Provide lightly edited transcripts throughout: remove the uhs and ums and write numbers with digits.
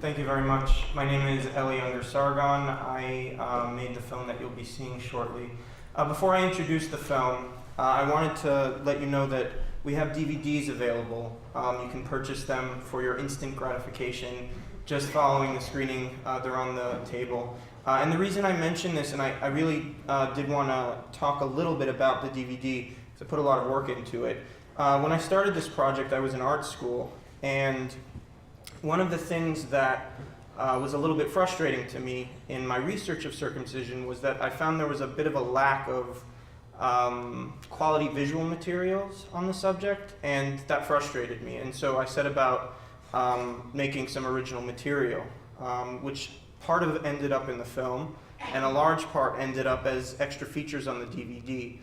Thank you very much. My name is Eli Ungar-Sargon. I made the film that you'll be seeing shortly. Before I introduce the film, I wanted to let you know that we have DVDs available. You can purchase them for your instant gratification just following the screening. They're on the table. And the reason I mention this, and I really did want to talk a little bit about the DVD, because I put a lot of work into it. When I started this project, I was in art school, and one of the things that was a little bit frustrating to me in my research of circumcision was that I found there was a bit of a lack of quality visual materials on the subject, and that frustrated me. And so I set about making some original material, which part of it ended up in the film, and a large part ended up as extra features on the DVD.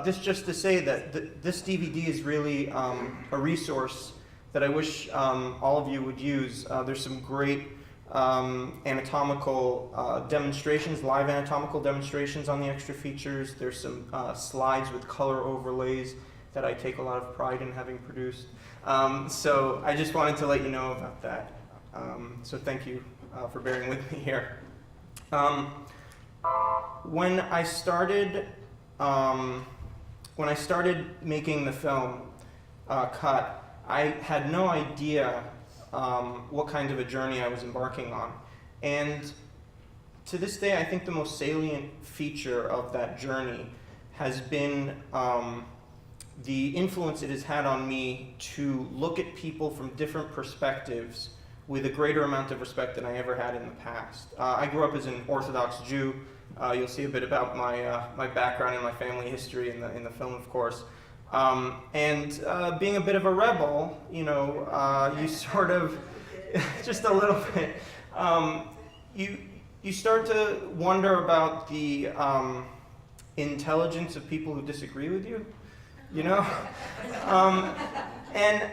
This just to say that this DVD is really a resource that I wish all of you would use. There's some great anatomical demonstrations, live anatomical demonstrations on the extra features. There's some slides with color overlays that I take a lot of pride in having produced. So I just wanted to let you know about that. So thank you for bearing with me here. When I started making the film Cut, I had no idea what kind of a journey I was embarking on. And to this day, I think the most salient feature of that journey has been the influence it has had on me to look at people from different perspectives with a greater amount of respect than I ever had in the past. I grew up as an Orthodox Jew. You'll see a bit about my background and my family history in the film, of course. And being a bit of a rebel, you know, you sort of, just a little bit, you start to wonder about the intelligence of people who disagree with you, you know? And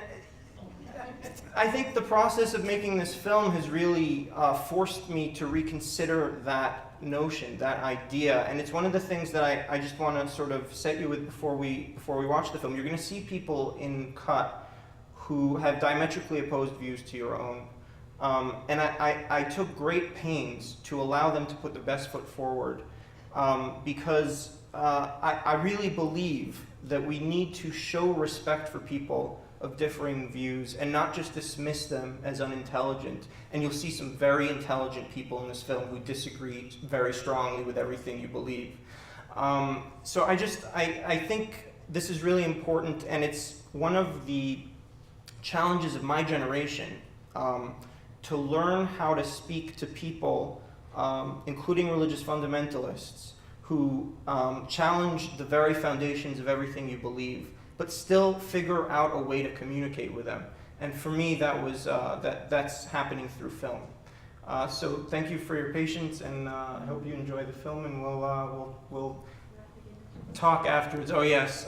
I think the process of making this film has really forced me to reconsider that notion, that idea, and it's one of the things that I just want to sort of set you with before we watch the film. You're going to see people in Cut who have diametrically opposed views to your own, and I took great pains to allow them to put the best foot forward, because I really believe that we need to show respect for people of differing views and not just dismiss them as unintelligent. And you'll see some very intelligent people in this film who disagree very strongly with everything you believe. So I think this is really important, and it's one of the challenges of my generation, to learn how to speak to people, including religious fundamentalists, who challenge the very foundations of everything you believe, but still figure out a way to communicate with them. And for me, that's happening through film. So thank you for your patience, and I hope you enjoy the film, and we'll talk afterwards. Oh yes,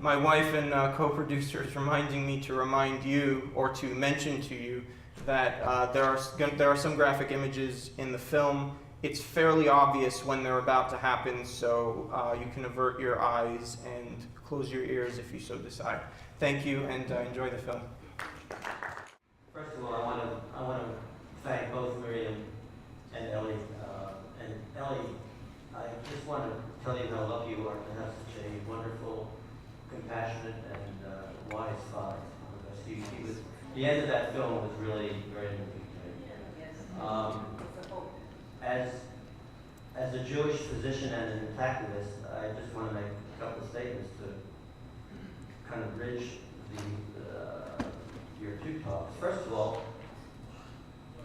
my wife and co-producer is reminding me to remind you, or to mention to you, that there are some graphic images in the film. It's fairly obvious when they're about to happen, so you can avert your eyes and close your ears if you so decide. Thank you, and enjoy the film. First of all, I want to thank both Miriam and Eli. And Eli, I just want to tell you how lucky you are to have such a wonderful, compassionate, and wise father. The end of that film was really very moving to me. As a Jewish physician and an activist, I just want to make a couple of statements to kind of bridge your two talks. First of all,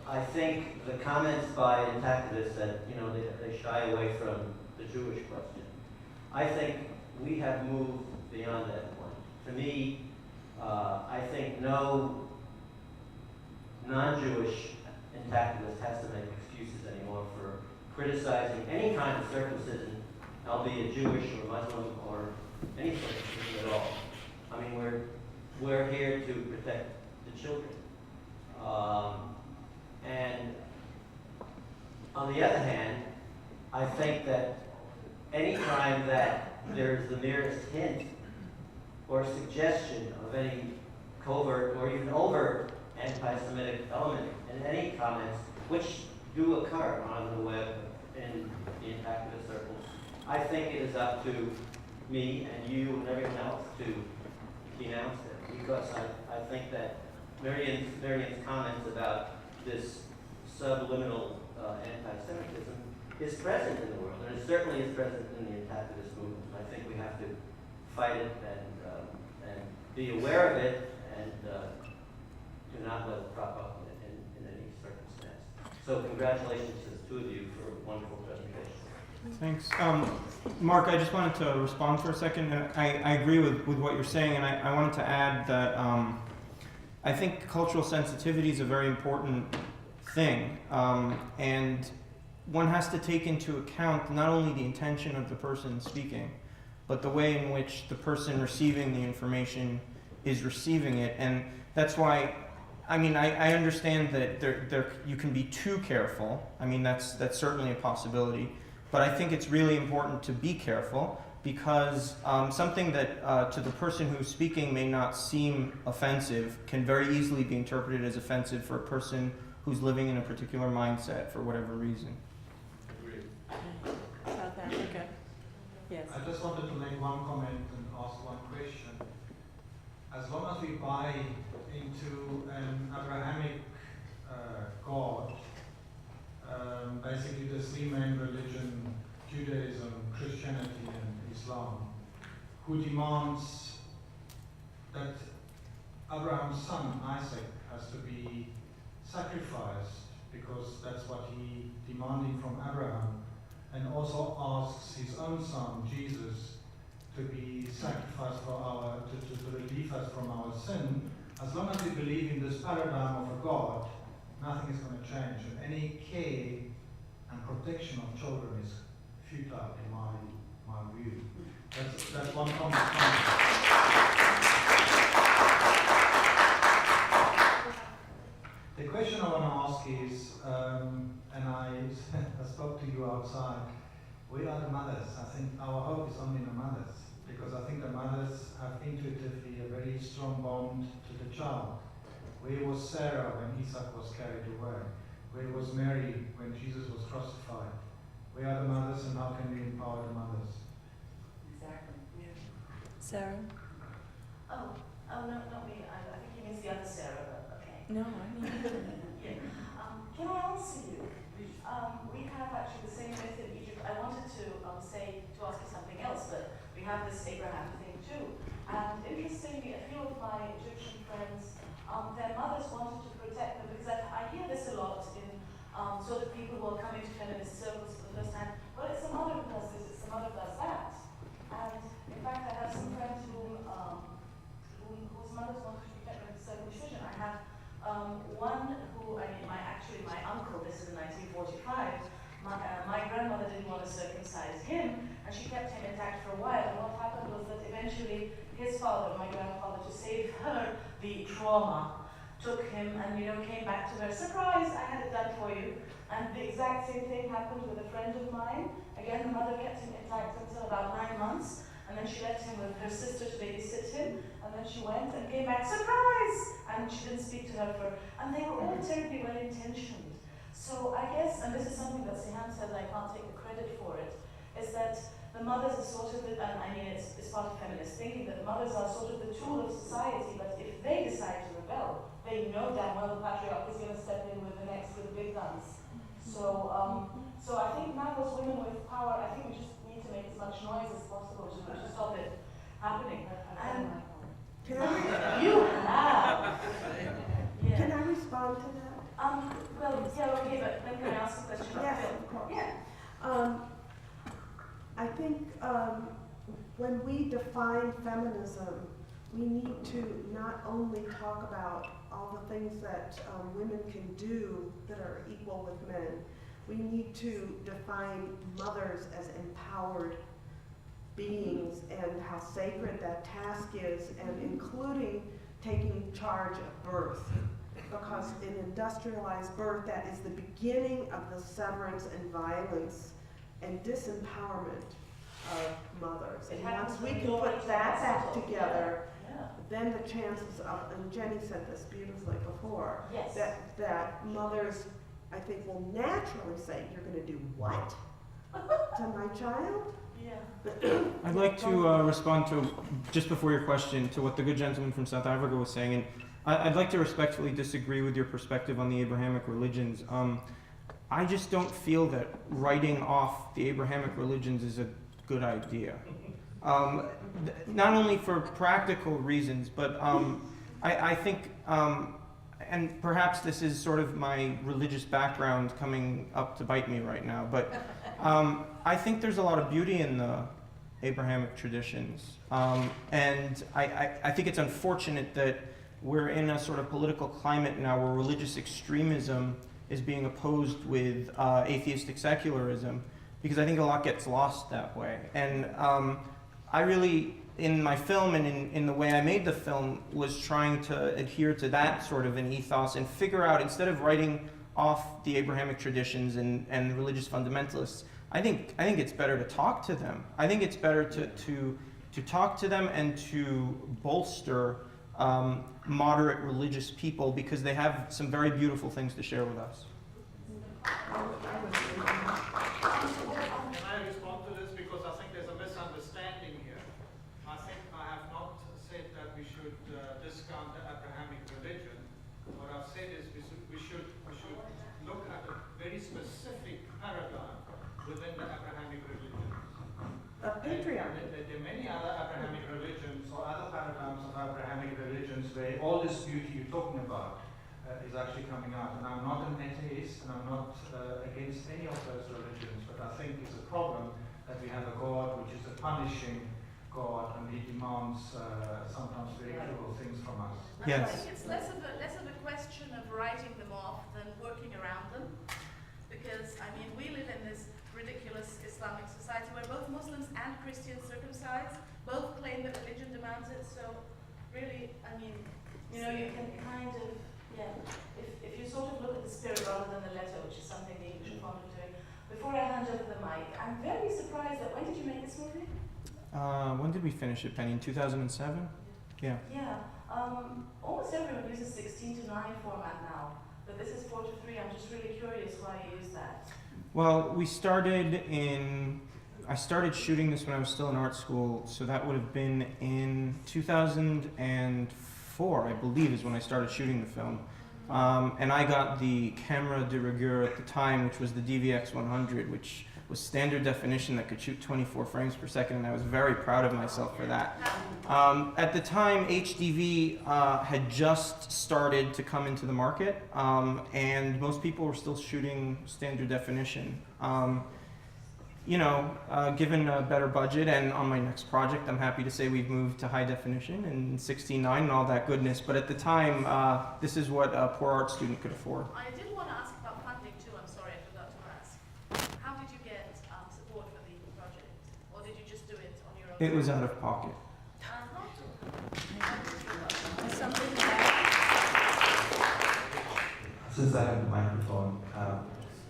I think the comments by activists that they shy away from the Jewish question. I think we have moved beyond that point. To me, I think no non-Jewish activist has to make excuses anymore for criticizing any kind of circumcision, albeit Jewish or Muslim or any circumcision at all. I mean, we're here to protect the children. And on the other hand, I think that any time that there's the merest hint or suggestion of any covert or even overt anti-Semitic element in any comments, which do occur on the web in activist circles. I think it is up to me and you and everyone else to denounce it, because I think that Miriam's comments about this subliminal anti-Semitism is present in the world, and it certainly is present in the activist movement. I think we have to fight it and be aware of it, and do not let it prop up in any circumstance. So congratulations to the two of you for a wonderful presentation. Thanks. Mark, I just wanted to respond for a second. I agree with what you're saying, and I wanted to add that I think cultural sensitivity is a very important thing, and one has to take into account not only the intention of the person speaking, but the way in which the person receiving the information is receiving it. And that's why, I mean, I understand that you can be too careful. I mean, that's certainly a possibility. But I think it's really important to be careful, because something that to the person who's speaking may not seem offensive can very easily be interpreted as offensive for a person who's living in a particular mindset for whatever reason. South Africa. Yes. I just wanted to make one comment and ask one question. As long as we buy into an Abrahamic God, basically the three main religion, Judaism, Christianity, and Islam, who demands that Abraham's son, Isaac, has to be sacrificed, because that's what he demanding from Abraham, and also asks his own son, Jesus, to be sacrificed for to relieve us from our sin. As long as we believe in this paradigm of a God, nothing is going to change. And any care and protection of children is futile in my view. That's one comment. The question I want to ask is, and I spoke to you outside, we are the mothers. I think our hope is only in the mothers, because I think the mothers have intuitively a very strong bond to the child. Where was Sarah when Isaac was carried away? Where was Mary when Jesus was crucified? We are the mothers, and how can we empower the mothers? Exactly. Yeah. Sarah? Oh, no, not me. I think he means the other Sarah, but okay. No, I mean. Yeah. Can I answer you? We have actually the same myth in Egypt. I wanted to ask you something else, but we have this Abraham thing too. And interestingly, a few of my Egyptian friends, their mothers wanted to protect them, because I hear this a lot in sort of people who are coming to feminist circles for the first time. Well, it's the mother who does this, it's the mother who does that. And in fact, I have some friends whose mothers wanted to protect them with circumcision. I have one who, my uncle, this is in 1945, my grandmother didn't want to circumcise him, and she kept him intact for a while. And what happened was that eventually his father, my grandfather, to save her the trauma, took him and came back to her. Surprise! I had it done for you. And the exact same thing happened with a friend of mine. Again, the mother kept him intact until about 9 months, and then she left him with her sister to babysit him. And then she went and came back. Surprise! And she didn't speak to her and they were all terribly well intentioned. So I guess, and this is something that Sihan said, and I can't take the credit for it, is that the mothers are sort of, it's part of feminist thinking, that mothers are sort of the tool of society, but if they decide to rebel, they know damn well the patriarch is going to step in with the big guns. So I think now as women with power, I think we just need to make as much noise as possible to stop it happening. And Can I, you have. Yeah. can I respond to that? Well, yeah, okay, but then can I ask a question about Yes, film? of course. Yeah. I think when we define feminism, we need to not only talk about all the things that women can do that are equal with men. We need to define mothers as empowered beings and how sacred that task is, and including taking charge of birth. Because in industrialized birth, that is the beginning of the severance and violence and disempowerment of mothers. And once we can put that back together, then the chances of, and Jenny said this beautifully before, Yes. that mothers, I think, will naturally say, "You're going to do what to my child?" Yeah. I'd like to respond to, just before your question, to what the good gentleman from South Africa was saying, and I'd like to respectfully disagree with your perspective on the Abrahamic religions. I just don't feel that writing off the Abrahamic religions is a good idea. Not only for practical reasons, but I think, and perhaps this is sort of my religious background coming up to bite me right now, but I think there's a lot of beauty in the Abrahamic traditions. And I think it's unfortunate that we're in a sort of political climate now where religious extremism is being opposed with atheistic secularism, because I think a lot gets lost that way. And I really, in my film and in the way I made the film, was trying to adhere to that sort of an ethos and figure out, instead of writing off the Abrahamic traditions and religious fundamentalists, I think it's better to talk to them. I think it's better to talk to them and to bolster moderate religious people, because they have some very beautiful things to share with us. Can I respond to this? Because I think there's a misunderstanding here. I think I have not said that we should discount the Abrahamic religion. What I've said is we should look at a very specific paradigm within the Abrahamic religion. Patriarchy. There are many other Abrahamic religions or other paradigms of Abrahamic religions where all this beauty you're talking about is actually coming out. And I'm not an atheist, and I'm not against any of those religions, but I think it's a problem that we have a God which is a punishing God, and he demands sometimes very cruel things from us. Yes. I think it's less of a question of writing them off than working around them, because I mean we live in this ridiculous Islamic society where both Muslims and Christians circumcise, both claim that religion demands it. So really, I mean, you know, you can kind of, yeah, if you sort of look at the spirit rather than the letter, which is something the English are fond of doing. Before I hand over the mic, I'm very surprised that, when did you make this movie? When did we finish it, Penny? In 2007? Yeah. Yeah, almost everyone uses 16:9 format now, but this is 4:3. I'm just really curious why you use that. Well, I started shooting this when I was still in art school, so that would have been in 2004, I believe, is when I started shooting the film. And I got the camera de rigueur at the time, which was the DVX 100, which was standard definition that could shoot 24 frames per second, and I was very proud of myself for that. At the time, HDV had just started to come into the market, and most people were still shooting standard definition. Given a better budget, and on my next project, I'm happy to say we've moved to high definition and 16:9 and all that goodness. But at the time, this is what a poor art student could afford. I did want to ask about funding too. I'm sorry, I forgot to ask. How did you get support for the project, or did you just do it on your own? It was out of pocket. Something Since I have the microphone,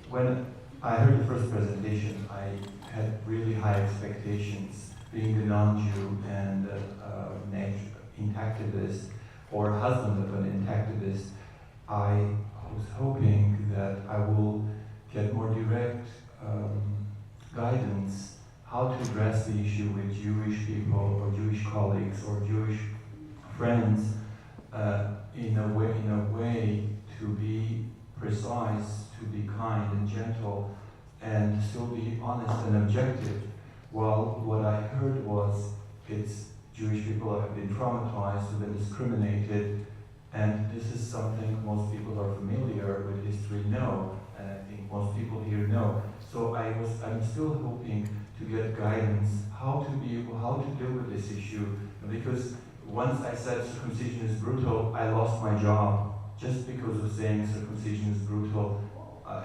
when I heard the first presentation, I had really high expectations. Being a non-Jew and an intactivist, or husband of an intactivist, I was hoping that I will get more direct guidance how to address the issue with Jewish people or Jewish colleagues or Jewish friends in a way to be precise, to be kind and gentle, and still be honest and objective. Well, what I heard was it's Jewish people have been traumatized, have been discriminated, and this is something most people are familiar with history know, and I think most people here know. So I'm still hoping to get guidance how to deal with this issue, because once I said circumcision is brutal, I lost my job just because of saying circumcision is brutal,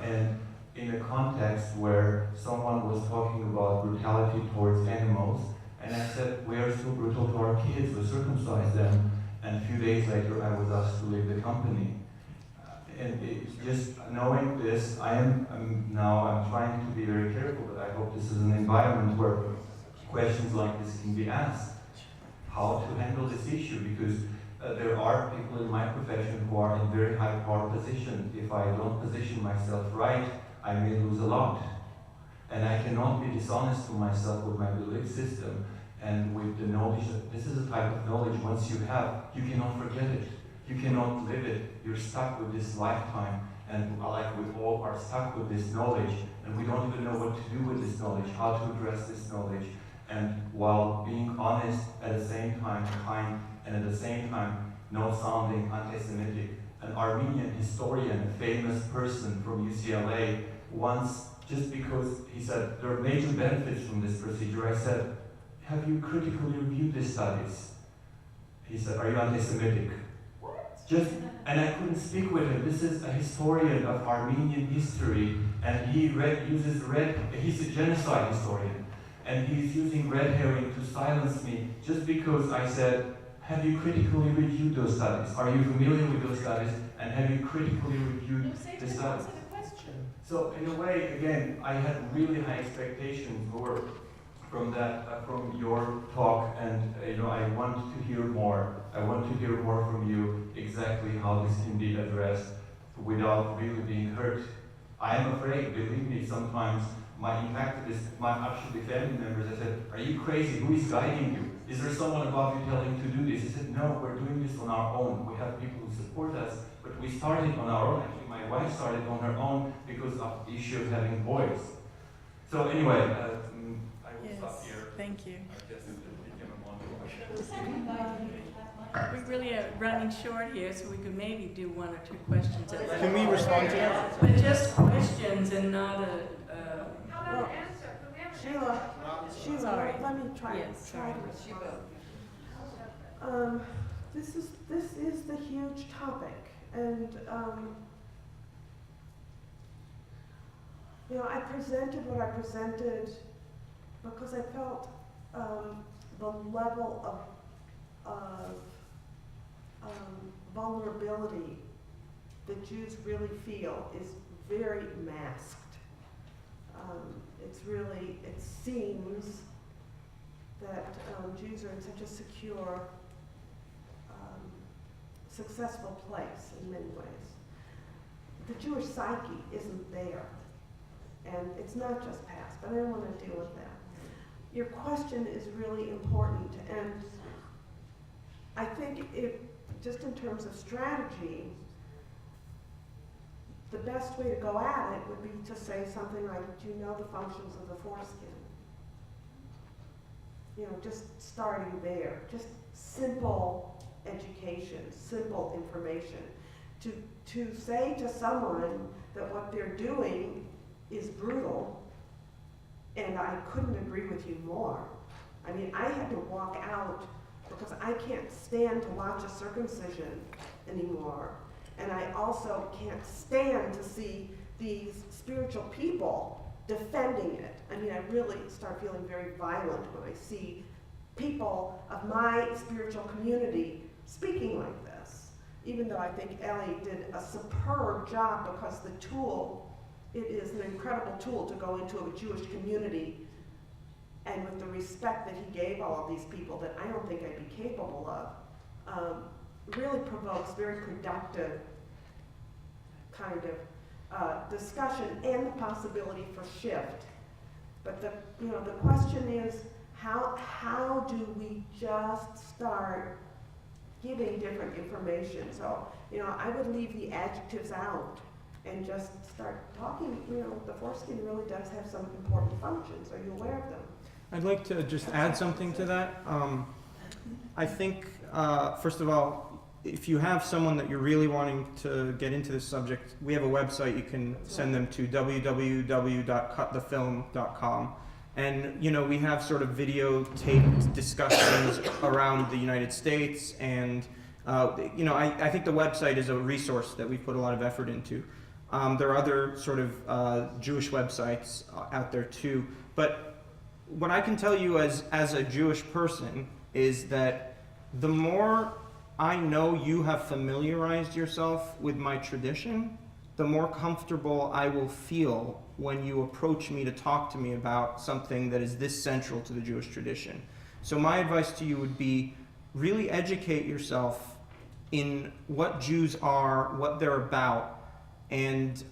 and in a context where someone was talking about brutality towards animals, and I said, we are still brutal to our kids, we circumcise them, and a few days later I was asked to leave the company. And it's just knowing this, I'm trying to be very careful, but I hope this is an environment where questions like this can be asked. How to handle this issue, because there are people in my profession who are in very high power positions. If I don't position myself right, I may lose a lot. And I cannot be dishonest to myself with my belief system and with the knowledge that this is a type of knowledge once you have, you cannot forget it. You cannot live it. You're stuck with this lifetime. And like we all are stuck with this knowledge, and we don't even know what to do with this knowledge, how to address this knowledge. And while being honest, at the same time kind, and at the same time not sounding anti-Semitic. An Armenian historian, a famous person from UCLA, once, just because he said there are major benefits from this procedure, I said, have you critically reviewed the studies? He said, are you anti-Semitic? Just, and I couldn't speak with him. This is a historian of Armenian history, and he he's a genocide historian, and he's using red herring to silence me just because I said, have you critically reviewed those studies? Are you familiar with those studies? And have you critically reviewed the studies? So in a way, again, I had really high expectations from your talk, and I want to hear more. I want to hear more from you exactly how this can be addressed without really being hurt. I am afraid, believe me, sometimes my actually family members, I said, are you crazy? Who is guiding you? Is there someone above you telling you to do this? He said, no, we're doing this on our own. We have people who support us, but we started on our own. Actually, my wife started on her own because of the issue of having boys. So anyway, I will stop here. Thank you. I guess it became a monologue. We really are running short here, so we could maybe do one or two questions at a Can we respond to that? But just questions and not a. Well, Sheila, Sorry. let me try Yes, to respond. This is the huge topic, and I presented what I presented because I felt the level of vulnerability that Jews really feel is very masked. It seems that Jews are in such a secure, successful place in many ways. The Jewish psyche isn't there, and it's not just past, but I don't want to deal with that. Your question is really important, and I think just in terms of strategy, the best way to go at it would be to say something like, do you know the functions of the foreskin? Just starting there, just simple education, simple information. To say to someone that what they're doing is brutal, and I couldn't agree with you more. I mean, I had to walk out because I can't stand to watch a circumcision anymore. And I also can't stand to see these spiritual people defending it. I mean, I really start feeling very violent when I see people of my spiritual community speaking like this. Even though I think Eli did a superb job, because the tool, it is an incredible tool to go into a Jewish community, and with the respect that he gave all of these people that I don't think I'd be capable of, really provokes very productive kind of discussion and the possibility for shift. But the question is, how do we just start giving different information? So I would leave the adjectives out and just start talking. The foreskin really does have some important functions. Are you aware of them? I'd like to just add something to that. I think, first of all, if you have someone that you're really wanting to get into this subject, we have a website. You can send them to www.cutthefilm.com. And, we have sort of videotaped discussions around the United States. And, I think the website is a resource that we've put a lot of effort into. There are other sort of Jewish websites out there too. But what I can tell you as a Jewish person is that the more I know you have familiarized yourself with my tradition, the more comfortable I will feel when you approach me to talk to me about something that is this central to the Jewish tradition. So my advice to you would be, really educate yourself in what Jews are, what they're about, and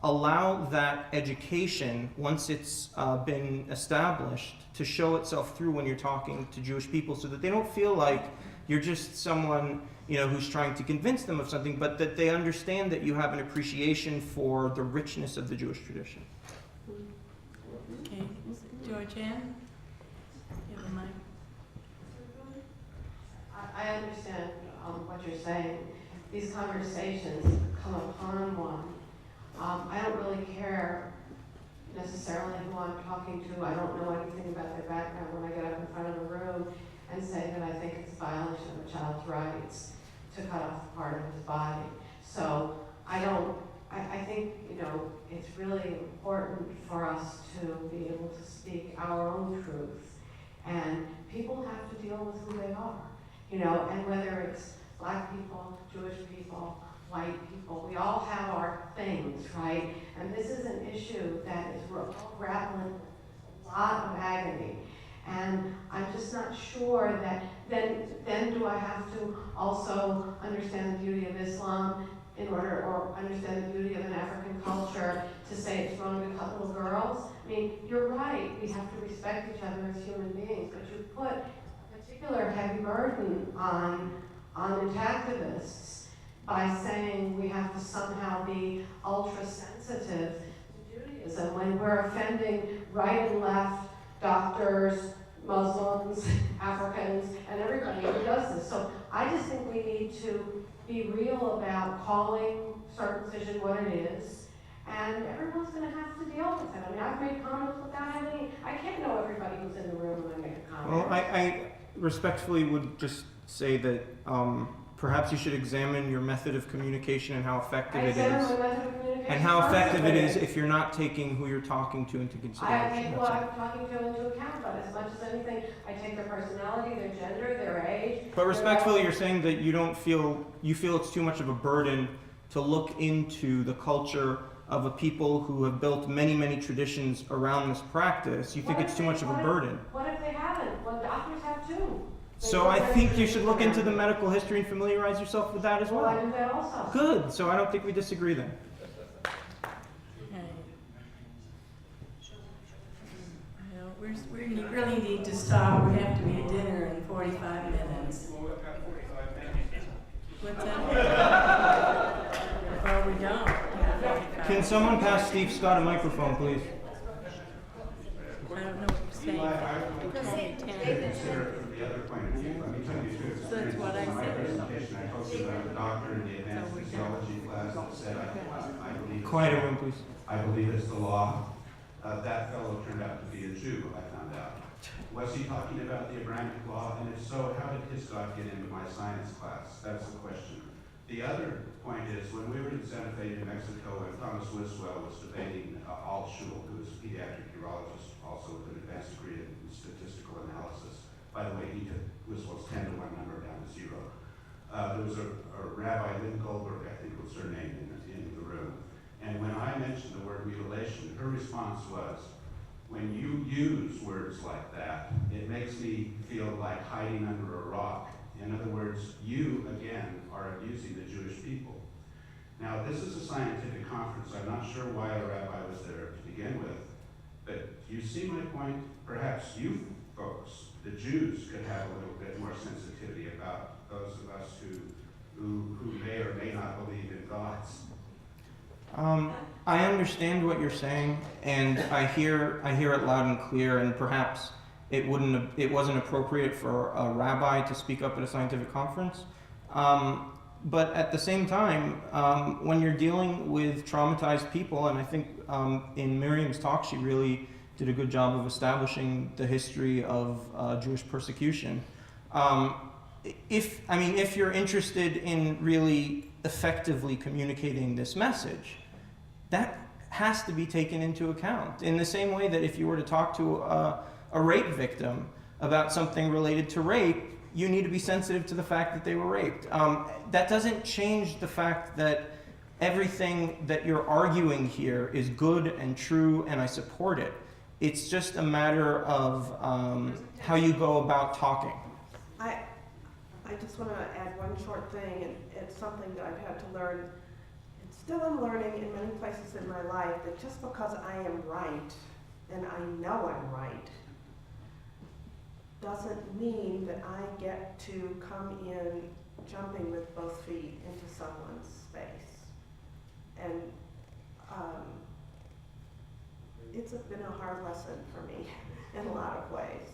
allow that education, once it's been established, to show itself through when you're talking to Jewish people, so that they don't feel like you're just someone, you know, who's trying to convince them of something, but that they understand that you have an appreciation for the richness of the Jewish tradition. Okay, Georgianne, you have a mic. I understand what you're saying. These conversations come upon one. I don't really care necessarily who I'm talking to. I don't know anything about their background when I get up in front of a room and say that I think it's a violation of a child's rights to cut off a part of his body. So I think, you know, it's really important for us to be able to speak our own truth. And people have to deal with who they are, you know, and whether it's Black people, Jewish people, white people, we all have our things, right? And this is an issue that is grappling with a lot of agony. And I'm just not sure that then do I have to also understand the beauty of Islam in order, or understand the beauty of an African culture to say it's wrong to cut little girls? I mean, you're right, we have to respect each other as human beings, but you put a particular heavy burden on activists by saying we have to somehow be ultra-sensitive to Judaism when we're offending right and left doctors, Muslims, Africans, and everybody who does this. So I just think we need to be real about calling circumcision what it is, and everyone's going to have to deal with it. I mean, I've made comments without having, I can't know everybody who's in the room when I make a comment. Well, I respectfully would just say that perhaps you should examine your method of communication and how effective it is. And how effective it is if you're not taking who you're talking to into consideration. I take who I'm talking to into account, but as much as anything, I take their personality, their gender, their age. But respectfully, you're saying that you feel it's too much of a burden to look into the culture of a people who have built many, many traditions around this practice. You think it's too much of a burden. What if they haven't? Well, doctors have too. So I think you should look into the medical history and familiarize yourself with that as Well, I well. do that also. Good. So I don't think we disagree then. Okay. Well, we really need to stop. We have to be at dinner in 45 minutes. What's that? Or we don't. Can someone pass Steve Scott a microphone, please? I don't know what you're saying. Consider from the other point of view. Let me tell you two So that's what I experiences in my said. presentation. I told you about a doctor in the advanced physiology class that said, I believe. Quiet room, please. I believe it's the law. That fellow turned out to be a Jew, I found out. Was he talking about the Abrahamic law? And if so, how did his God get into my science class? That's the question. The other point is, when we were in Santa Fe, New Mexico, and Thomas Wiswell was debating Altschul, who was a pediatric urologist, also with an advanced degree in statistical analysis. By the way, he took Wiswell's 10-to-1 number down to 0. There was a Rabbi Lynn Goldberg, I think was her name, in the room. And when I mentioned the word mutilation, her response was, when you use words like that, it makes me feel like hiding under a rock. In other words, you, again, are abusing the Jewish people. Now, this is a scientific conference. I'm not sure why a rabbi was there to begin with, but you see my point? Perhaps you folks, the Jews, could have a little bit more sensitivity about those of us who may or may not believe in gods. I understand what you're saying, and I hear it loud and clear, and perhaps it wasn't appropriate for a rabbi to speak up at a scientific conference. But at the same time, when you're dealing with traumatized people, and I think in Miriam's talk she really did a good job of establishing the history of Jewish persecution. If you're interested in really effectively communicating this message, that has to be taken into account. In the same way that if you were to talk to a rape victim about something related to rape, you need to be sensitive to the fact that they were raped. That doesn't change the fact that everything that you're arguing here is good and true, and I support it. It's just a matter of how you go about talking. I just want to add one short thing, and it's something that I've had to learn, and still am learning in many places in my life, that just because I am right, and I know I'm right, doesn't mean that I get to come in jumping with both feet into someone's space. And it's been a hard lesson for me in a lot of ways.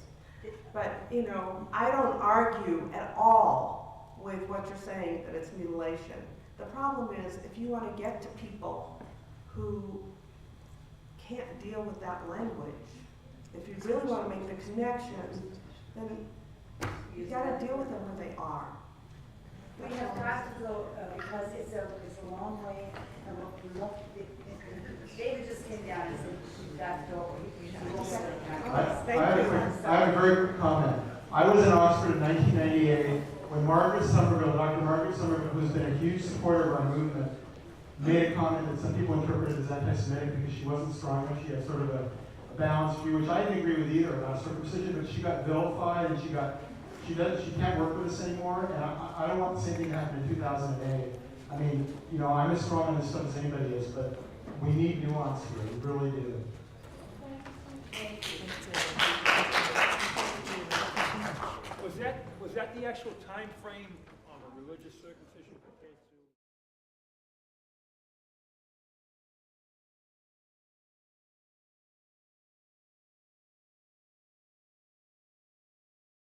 But, you know, I don't argue at all with what you're saying, that it's mutilation. The problem is, if you want to get to people who can't deal with that language, if you really want to make the connection, then you got to deal with them where they are. We have got to go, because it's a long way, and we love, David just came down and said, you've got to go. I have a very quick comment. I was in Oxford in 1998 when Margaret Somerville, Dr. Margaret Somerville, who's been a huge supporter of our movement, made a comment that some people interpreted as anti-Semitic because she wasn't strong enough. She had sort of a balanced view, which I didn't agree with either about circumcision, but she got vilified and she can't work with us anymore, and I don't want the same thing to happen in 2008. I mean, you know, I'm as strong on this stuff as anybody is, but we need nuance here, we really do. Was that the actual time frame on a religious circumcision?